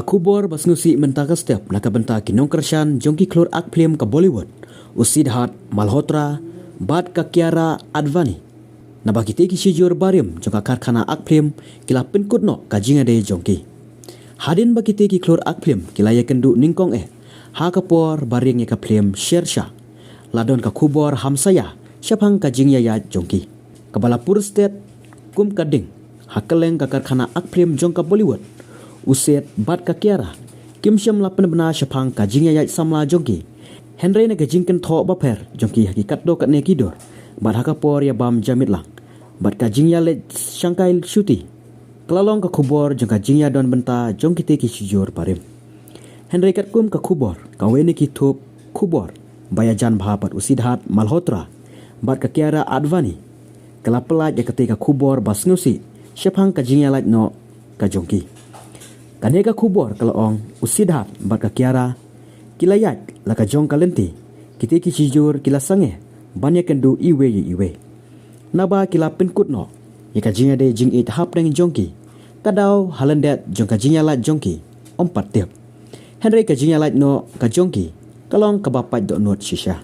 kubor basngusi mentaka step naka benta kinong kershan jongki klor ak film ka Bollywood Usidhat Malhotra Bad ka Kiara Advani nabakite ki shijur barim jongka karkhana ak film kila pinkut no kajinga de jongki hadin bakite ki klor ak film kila yakendu ningkong ha kapor baring ka film Shersha ladon ka kubor hamsaya syapang kajingya ya jongki Kabalapur State kum kading hakeleng ka karkhana ak film jongka Bollywood Uset Bad ka Kiara Kim Syam lapan bena syapang kajingya ya samla jongki Henry na kajingken tho baper jongki hakikat do kat ne kidor bad hakapor ya bam jamit lang bad kajingya le syangkai syuti kelalong ka kubor jong kajingya don benta jongki te ki sijur parim Henry kat kum ka kubor kawene ki thup kubor bayajan bhapat Usidhat Malhotra bad ka Kiara Advani kelapelaj ya ketika kubor basngusi syapang kajingya laj no ka jongki Kaneka kubor kalaong Usidhat bad ka Kiara kilayat laka jong kalenti kite ki sijur kila sange banyak kendu iwe naba kila pinkut no ya kajingya de jing it hap deng jongki kadau halendet jong kajingya lat jongki ompat tiap Henry kajingya lat no ka jongki kalong kabapat do not shisha